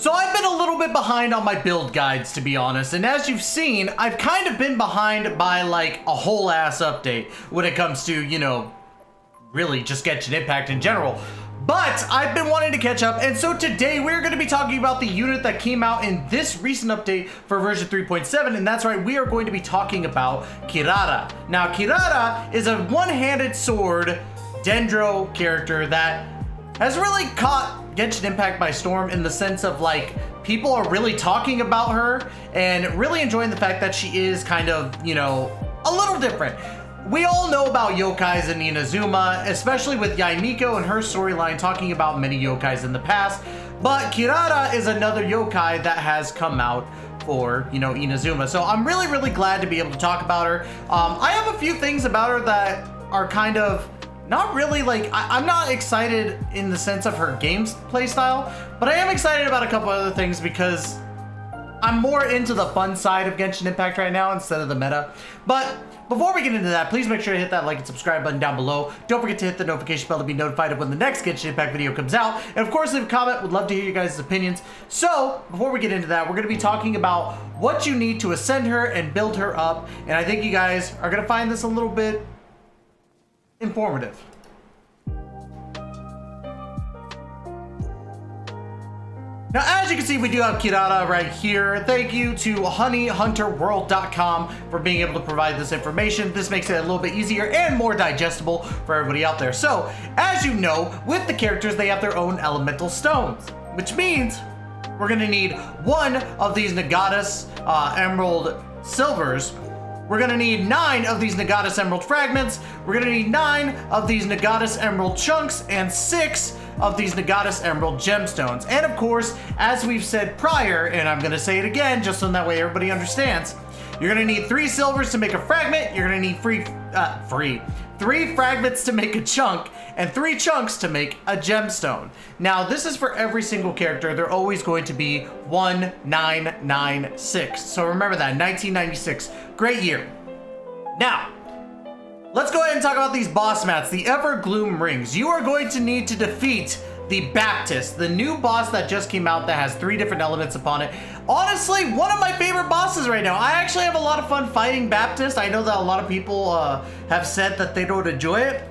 So I've been a little bit behind on my build guides, to be honest, and as you've seen, I've kind of been behind by like a whole ass update when it comes to, you know, really just Genshin Impact in general. But I've been wanting to catch up, and so today we're going to be talking about the unit that came out in this recent update for version 3.7, and that's right, we are going to be talking about Kirara. Now, Kirara is a one-handed sword Dendro character that has really caught Genshin Impact by storm in the sense of like people are really talking about her and really enjoying the fact that she is kind of, you know, a little different. We all know about yokais in Inazuma, especially with Himeko and her storyline talking about many yokais in the past, but Kirara is another yokai that has come out for, you know, Inazuma. So I'm really glad to be able to talk about her. I have a few things about her that are kind of not really like, I'm not excited in the sense of her gameplay style, but I am excited about a couple other things because I'm more into the fun side of Genshin Impact right now instead of the meta. But before we get into that, please make sure to hit that like and subscribe button down below. Don't forget to hit the notification bell to be notified of when the next Genshin Impact video comes out. And of course, leave a comment. Would love to hear you guys' opinions. So before we get into that, we're going to be talking about what you need to ascend her and build her up. And I think you guys are going to find this a little bit informative. Now, as you can see, we do have Kirara right here. Thank you to honeyhunterworld.com for being able to provide this information. This makes it a little bit easier and more digestible for everybody out there. So, as you know, with the characters, they have their own elemental stones, which means we're gonna need one of these Nagatas Emerald Silvers. We're gonna need 9 of these Nagatas Emerald Fragments. We're gonna need 9 of these Nagatas Emerald Chunks and 6 of these Nagatas Emerald Gemstones. And of course, as we've said prior, and I'm gonna say it again just so that way everybody understands, you're gonna need 3 silvers to make a fragment. You're gonna need 3 fragments to make a chunk, and 3 chunks to make a gemstone. Now, this is for every single character. They're always going to be 1996. So remember that, 1996. Great year. Now, let's go ahead and talk about these boss mats, the Evergloom Rings. You are going to need to defeat the Baptist, the new boss that just came out that has 3 different elements upon it. Honestly, one of my favorite bosses right now. I actually have a lot of fun fighting Baptist. I know that a lot of people have said that they don't enjoy it,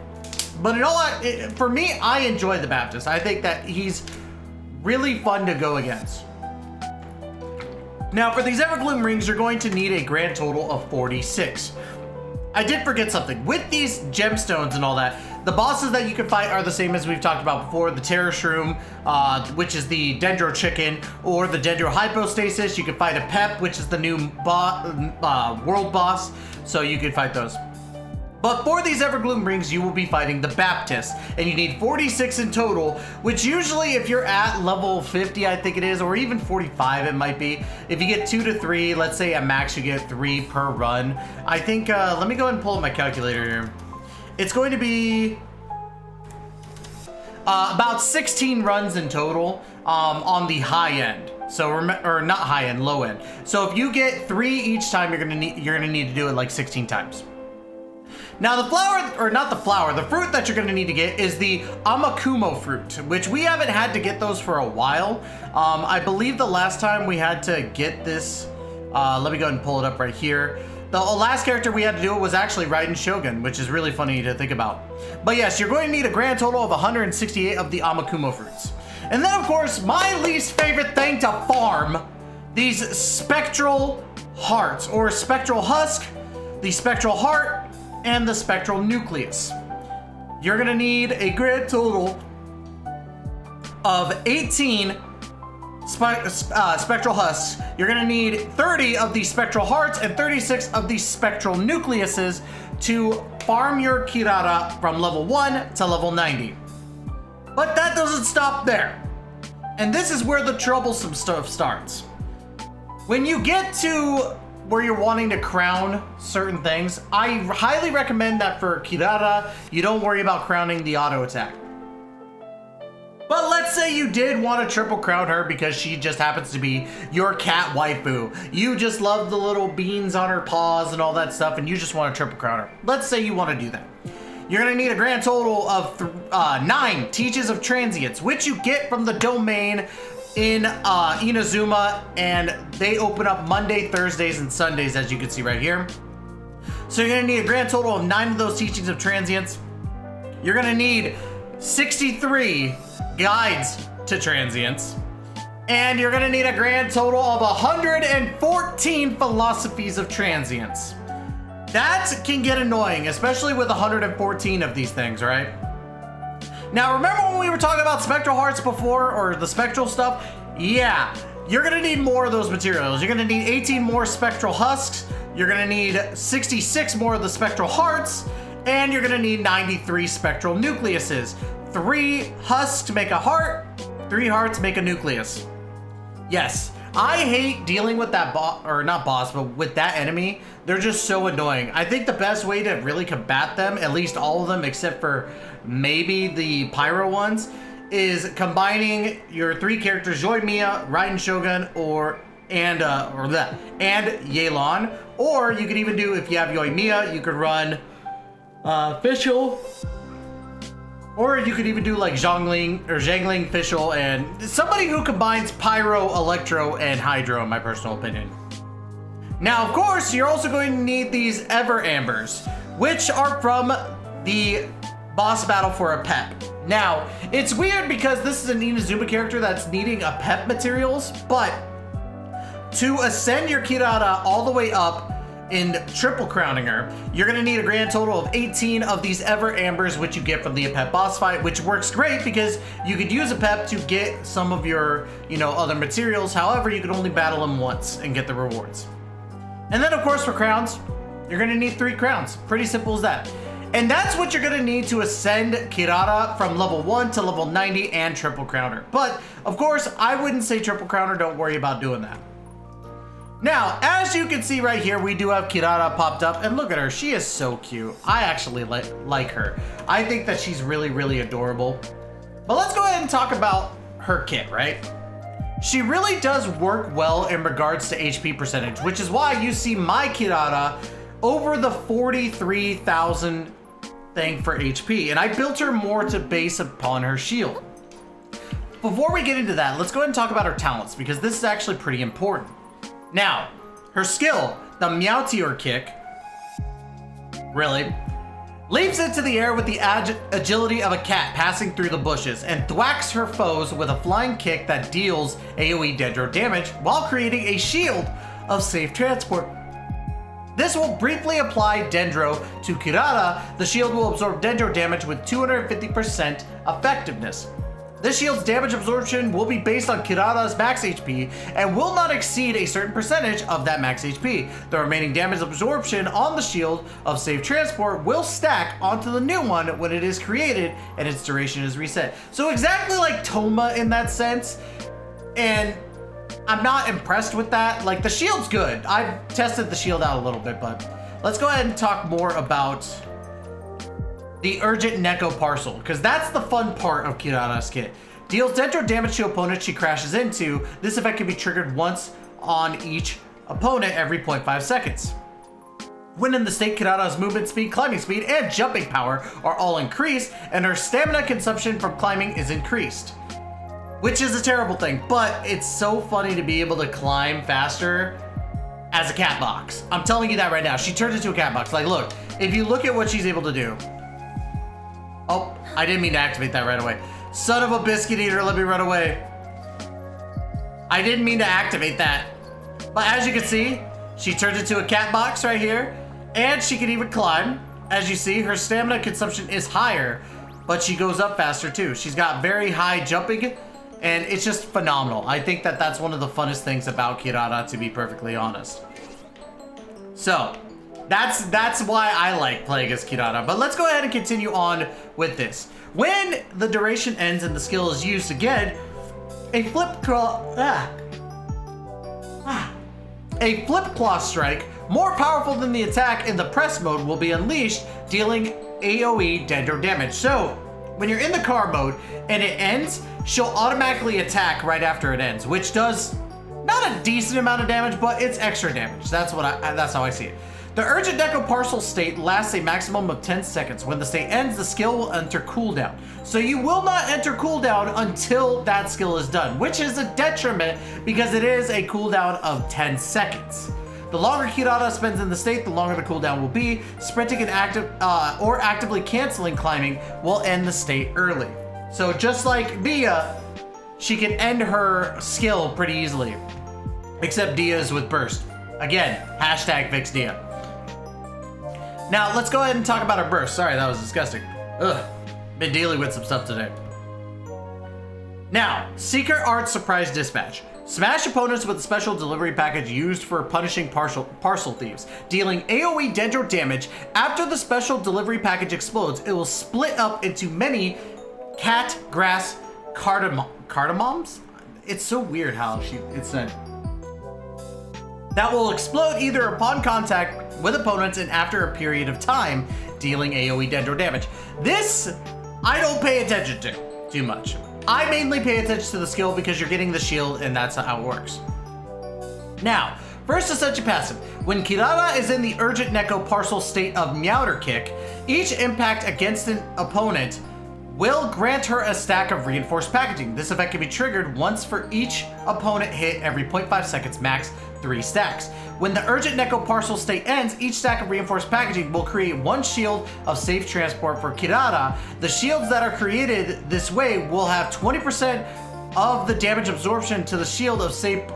but you know what? For me, I enjoy the Baptist. I think that he's really fun to go against. Now, for these Evergloom Rings, you're going to need a grand total of 46. I did forget something. With these gemstones and all that, the bosses that you can fight are the same as we've talked about before. The Terror Shroom, which is the Dendro Chicken, or the Dendro Hypostasis. You can fight a Pep, which is the new world boss, so you can fight those. But for these Evergloom Rings, you will be fighting the Baptist, and you need 46 in total, which usually if you're at level 50, I think it is, or even 45 it might be, if you get 2 to 3, let's say at max you get 3 per run. I think, let me go ahead and pull up my calculator here. It's going to be about 16 runs in total on the high end. So or not high end, low end. So if you get 3 each time, you're gonna need to do it like 16 times. Now the fruit that you're gonna need to get is the Amakumo fruit, which we haven't had to get those for a while. I believe the last time we had to get this, let me go ahead and pull it up right here. The last character we had to do it was actually Raiden Shogun, which is really funny to think about. But yes, you're going to need a grand total of 168 of the Amakumo fruits. And then of course, my least favorite thing to farm, these spectral hearts, or spectral husk, the spectral heart, and the spectral nucleus. You're gonna need a grand total of 18 spectral husks. You're gonna need 30 of these spectral hearts and 36 of these spectral nucleuses to farm your Kirara from level 1 to level 90. But that doesn't stop there. And this is where the troublesome stuff starts. When you get to where you're wanting to crown certain things, I highly recommend that for Kirara, you don't worry about crowning the auto attack. But let's say you did want to triple crown her because she just happens to be your cat waifu. You just love the little beans on her paws and all that stuff, and you just want to triple crown her. Let's say you want to do that. You're going to need a grand total of 9 Teaches of Transience, which you get from the domain in Inazuma, and they open up Monday, Thursdays, and Sundays, as you can see right here. So you're gonna need a grand total of 9 of those teachings of transience. You're gonna need 63 guides to transience. And you're gonna need a grand total of 114 philosophies of transience. That can get annoying, especially with 114 of these things, right? Now, remember when we were talking about spectral hearts before, or the spectral stuff? Yeah, you're gonna need more of those materials. You're gonna need 18 more spectral husks. You're gonna need 66 more of the spectral hearts, and you're gonna need 93 spectral nucleuses. 3 husks make a heart, 3 hearts make a nucleus. Yes, I hate dealing with that boss, or not boss, but with that enemy. They're just so annoying. I think the best way to really combat them, at least all of them except for maybe the pyro ones, is combining your 3 characters, Yoimiya, Raiden Shogun, and Yelan. Or you could even do, if you have Yoimiya, you could run Fischl. Or you could even do like Zhangling, Fischl, and somebody who combines Pyro, Electro, and Hydro, in my personal opinion. Now, of course, you're also going to need these Ever Ambers, which are from the boss battle for a pep. Now, it's weird because this is an Inazuma character that's needing a pep materials, but to ascend your Kirara all the way up in triple crowning her, you're gonna need a grand total of 18 of these Ever Ambers, which you get from the Apep boss fight, which works great because you could use Apep to get some of your, other materials. However, you can only battle them once and get the rewards. And then, of course, for crowns, you're gonna need 3 crowns. Pretty simple as that. And that's what you're gonna need to ascend Kirara from level 1 to level 90 and triple crowner. But, of course, I wouldn't say triple crowner, don't worry about doing that. Now, as you can see right here, we do have Kirara popped up, and look at her. She is so cute. I actually like her. I think that she's really, really adorable. But let's go ahead and talk about her kit, right? She really does work well in regards to HP percentage, which is why you see my Kirara over the 43,000 thing for HP, and I built her more to base upon her shield. Before we get into that, let's go ahead and talk about her talents, because this is actually pretty important. Now, her skill, the Meowteor kick, really, leaps into the air with the agility of a cat passing through the bushes and thwacks her foes with a flying kick that deals AoE Dendro damage while creating a shield of safe transport. This will briefly apply Dendro to Kirara. The shield will absorb Dendro damage with 250% effectiveness. This shield's damage absorption will be based on Kirara's max HP and will not exceed a certain percentage of that max HP. The remaining damage absorption on the shield of safe transport will stack onto the new one when it is created and its duration is reset. So exactly like Toma in that sense, and I'm not impressed with that. Like, the shield's good. I've tested the shield out a little bit, but let's go ahead and talk more about the Urgent Neko Parcel, because that's the fun part of Kirara's kit. Deals Dendro damage to opponents she crashes into. This effect can be triggered once on each opponent every 0.5 seconds. When in the state, Kirara's movement speed, climbing speed, and jumping power are all increased, and her stamina consumption from climbing is increased. Which is a terrible thing, but it's so funny to be able to climb faster as a cat box. I'm telling you that right now. She turns into a cat box. Like, look, if you look at what she's able to do. Oh, I didn't mean to activate that right away. Son of a biscuit eater, let me run away. I didn't mean to activate that. But as you can see, she turns into a cat box right here, and she can even climb. As you see, her stamina consumption is higher, but she goes up faster too. She's got very high jumping, and it's just phenomenal. I think that that's one of the funnest things about Kirara, to be perfectly honest. So, that's why I like playing as Kirara. But let's go ahead and continue on with this. When the duration ends and the skill is used again, a flip claw strike, more powerful than the attack in the press mode, will be unleashed, dealing AoE Dendro damage. So, when you're in the car mode and it ends, she'll automatically attack right after it ends, which does not a decent amount of damage, but it's extra damage. That's how I see it. The urgent Deco partial state lasts a maximum of 10 seconds. When the state ends, the skill will enter cooldown. So you will not enter cooldown until that skill is done, which is a detriment because it is a cooldown of 10 seconds. The longer Kirara spends in the state, the longer the cooldown will be. Sprinting and or actively canceling climbing will end the state early. So just like Dia, she can end her skill pretty easily. Except Dia's with burst. Again, hashtag fix Dia. Now, let's go ahead and talk about her burst. Sorry, that was disgusting. Ugh, been dealing with some stuff today. Now, Secret Art Surprise Dispatch. Smash opponents with a special delivery package used for punishing parcel thieves. Dealing AoE dendro damage. After the special delivery package explodes, it will split up into many cat grass cardamoms? It's so weird how it's said. That will explode either upon contact with opponents and after a period of time, dealing AoE dendro damage. This, I don't pay attention to too much. I mainly pay attention to the skill because you're getting the shield and that's how it works. Now, first Ascension passive. When Kirara is in the urgent Neko parcel state of Meowder Kick, each impact against an opponent will grant her a stack of reinforced packaging. This effect can be triggered once for each opponent hit every 0.5 seconds, max 3 stacks. When the urgent Neko parcel state ends, each stack of reinforced packaging will create 1 shield of safe transport for Kirara. The shields that are created this way will have 20% of the damage absorption to the shield of safe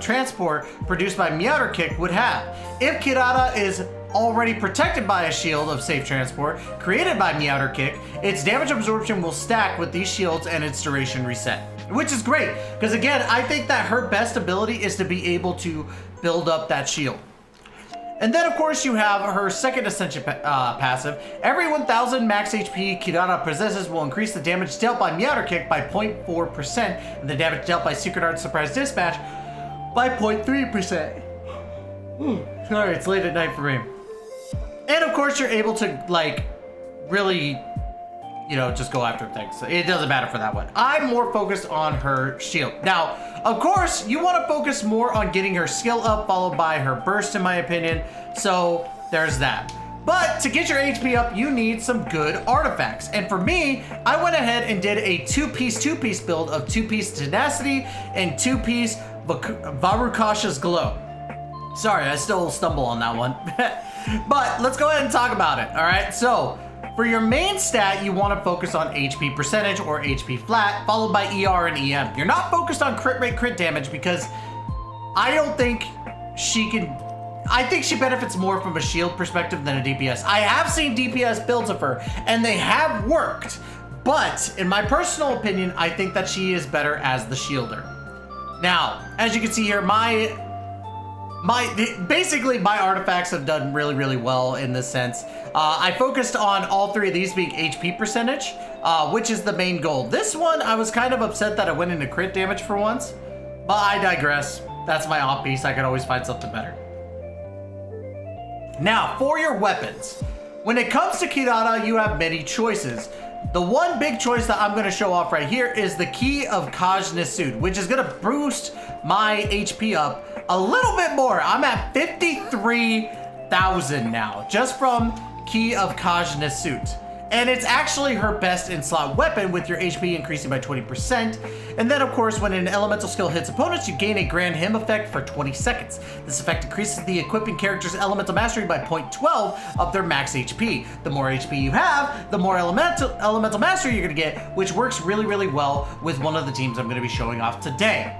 transport produced by Meowder Kick would have. If Kirara is already protected by a shield of safe transport created by Meowder Kick, its damage absorption will stack with these shields and its duration reset. Which is great, because again, I think that her best ability is to be able to build up that shield. And then of course you have her second Ascension passive. Every 1000 max HP Kirara possesses will increase the damage dealt by Meowder Kick by 0.4% and the damage dealt by Secret Art Surprise Dispatch by 0.3%. Sorry, it's late at night for me. And of course you're able to like really, you know, just go after things. It doesn't matter for that one. I'm more focused on her shield. Now, of course, you want to focus more on getting her skill up, followed by her burst, in my opinion. So there's that. But to get your HP up, you need some good artifacts. And for me, I went ahead and did a two-piece build of 2-piece Tenacity and 2-piece Varukasha's Glow. Sorry, I still stumble on that one. But let's go ahead and talk about it, all right? So, for your main stat, you want to focus on HP percentage or HP flat, followed by ER and EM. You're not focused on crit rate, crit damage, because I don't think she can... I think she benefits more from a shield perspective than a DPS. I have seen DPS builds of her, and they have worked. But, in my personal opinion, I think that she is better as the shielder. Now, as you can see here, basically my artifacts have done really, really well in this sense. I focused on all 3 of these being HP percentage, which is the main goal. This one, I was kind of upset that I went into crit damage for once, but I digress. That's my off piece. I could always find something better. Now, for your weapons. When it comes to Kirara, you have many choices. The one big choice that I'm going to show off right here is the Key of Kaj'Nisut, which is going to boost my HP up a little bit more. I'm at 53,000 now, just from Key of Kaj'Nisut. And it's actually her best in-slot weapon with your HP increasing by 20%. And then of course, when an elemental skill hits opponents, you gain a Grand Hymn effect for 20 seconds. This effect increases the equipping character's elemental mastery by 0.12 of their max HP. The more HP you have, the more elemental mastery you're gonna get, which works really, really well with one of the teams I'm gonna be showing off today.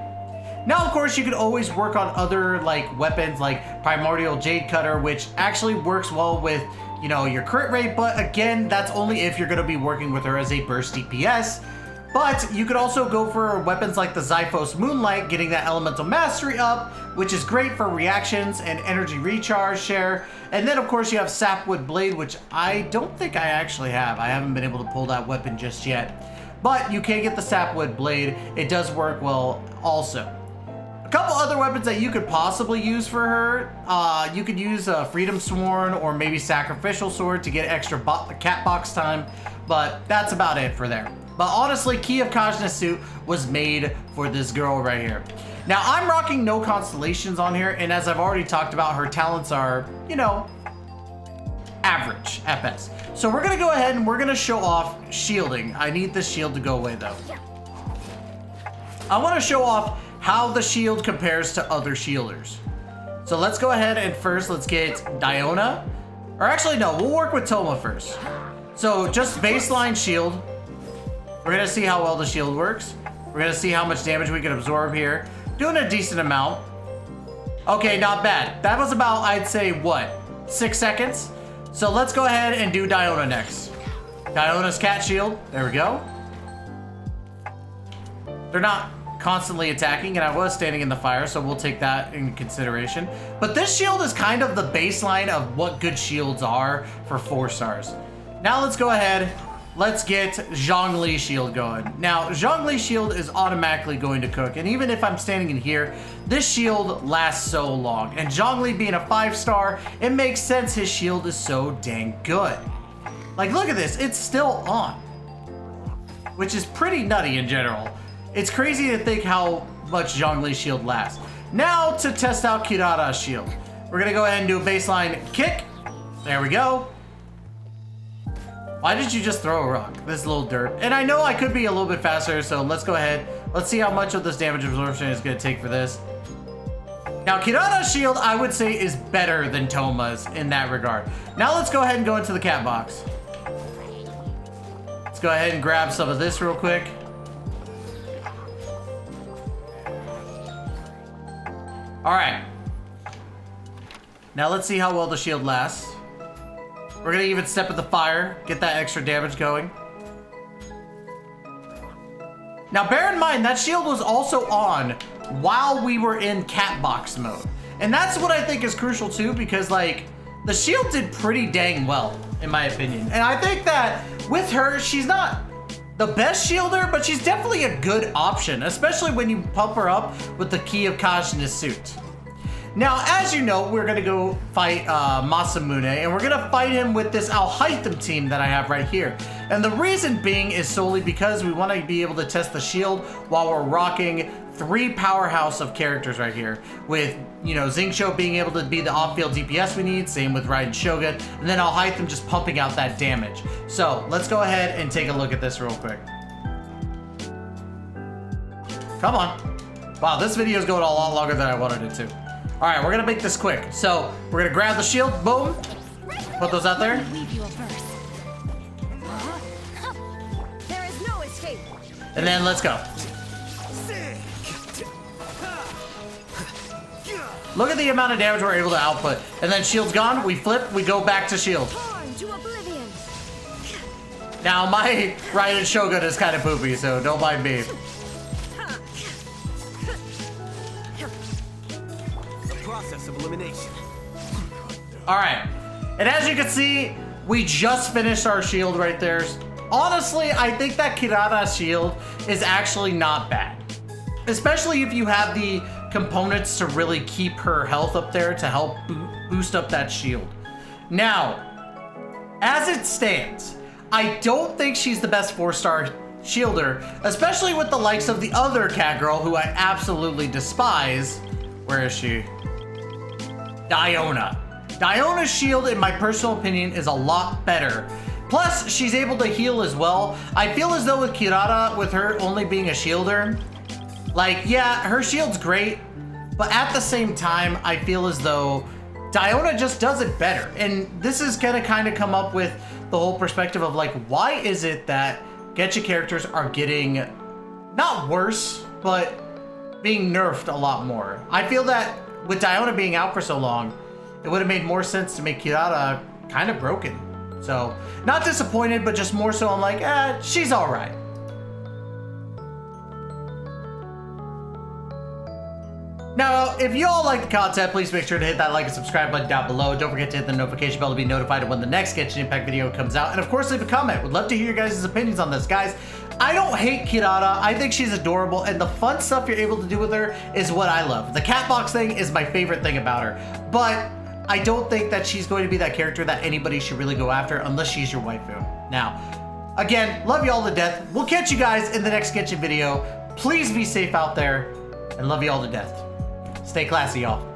Now, of course, you could always work on other like weapons like Primordial Jade Cutter, which actually works well with, you know, your crit rate, but again, that's only if you're gonna be working with her as a burst DPS. But you could also go for weapons like the Zyphos Moonlight, getting that elemental mastery up, which is great for reactions and energy recharge share. And then of course you have Sapwood Blade, which I don't think I actually have. I haven't been able to pull that weapon just yet. But you can get the Sapwood Blade. It does work well also. A couple other weapons that you could possibly use for her. You could use a Freedom Sworn or maybe Sacrificial Sword to get extra cat box time, but that's about it for there. But honestly, Key of Kaj'Nisut was made for this girl right here. Now, I'm rocking no constellations on here, and as I've already talked about, her talents are, you know, average at best. So we're gonna go ahead and we're gonna show off shielding. I need this shield to go away though. I wanna show off how the shield compares to other shielders. So let's go ahead and first let's get Diona. Or actually no, we'll work with Toma first. So just baseline shield. We're gonna see how well the shield works. We're gonna see how much damage we can absorb here. Doing a decent amount. Okay, not bad. That was about, I'd say, what? 6 seconds? So let's go ahead and do Diona next. Diona's cat shield. There we go. They're not constantly attacking, and I was standing in the fire, so we'll take that in consideration. But this shield is kind of the baseline of what good shields are for 4 stars. Now let's go ahead. Let's get Zhongli shield going. Now, Zhongli shield is automatically going to cook, and even if I'm standing in here, this shield lasts so long. And Zhongli being a 5-star, it makes sense his shield is so dang good. Like, look at this, it's still on. Which is pretty nutty in general. It's crazy to think how much Zhongli's shield lasts. Now to test out Kirara's shield. We're gonna go ahead and do a baseline kick. There we go. Why did you just throw a rock? This little dirt. And I know I could be a little bit faster, so let's go ahead. Let's see how much of this damage absorption is gonna take for this. Now, Kirara's shield, I would say, is better than Toma's in that regard. Now let's go ahead and go into the cat box. Let's go ahead and grab some of this real quick. All right. Now let's see how well the shield lasts. We're gonna even step in the fire, get that extra damage going. Now bear in mind, that shield was also on while we were in cat box mode. And that's what I think is crucial too, because like, the shield did pretty dang well, in my opinion. And I think that with her, she's not the best shielder, but she's definitely a good option, especially when you pump her up with the Key of Kajna's suit. Now, as you know, we're gonna go fight Masamune, and we're gonna fight him with this Alhaitham team that I have right here. And the reason being is solely because we wanna be able to test the shield while we're rocking 3 powerhouse of characters right here. With, you know, Xingqiu being able to be the off-field DPS we need, same with Raiden Shogun, and then Alhaitham just pumping out that damage. So, let's go ahead and take a look at this real quick. Come on. Wow, this video is going a lot longer than I wanted it to. All right, we're gonna make this quick. So we're gonna grab the shield, boom, put those out there. There is no escape. And then let's go. Look at the amount of damage we're able to output. And then shield's gone, we flip, we go back to shield. Now my Raiden Shogun is kind of poopy, so don't mind me. Of elimination. All right, and as you can see, we just finished our shield right there. Honestly, I think that Kirara's shield is actually not bad, especially if you have the components to really keep her health up there to help boost up that shield. Now, as it stands, I don't think she's the best 4-star shielder, especially with the likes of the other cat girl who I absolutely despise. Where is she? Diona. Diona's shield, in my personal opinion, is a lot better. Plus, she's able to heal as well. I feel as though with Kirara, with her only being a shielder, like, yeah, her shield's great, but at the same time, I feel as though Diona just does it better. And this is gonna kind of come up with the whole perspective of like, why is it that Genshin characters are getting, not worse, but being nerfed a lot more? I feel that with Diona being out for so long, it would have made more sense to make Kirara kind of broken. So, not disappointed, but just more so I'm like, she's all right. Now, if you all like the content, please make sure to hit that like and subscribe button down below. Don't forget to hit the notification bell to be notified of when the next Genshin Impact video comes out. And of course, leave a comment. Would love to hear your guys' opinions on this. Guys, I don't hate Kirara. I think she's adorable, and the fun stuff you're able to do with her is what I love. The cat box thing is my favorite thing about her. But I don't think that she's going to be that character that anybody should really go after unless she's your waifu. Now, again, love you all to death. We'll catch you guys in the next Genshin video. Please be safe out there, and love you all to death. Stay classy, y'all.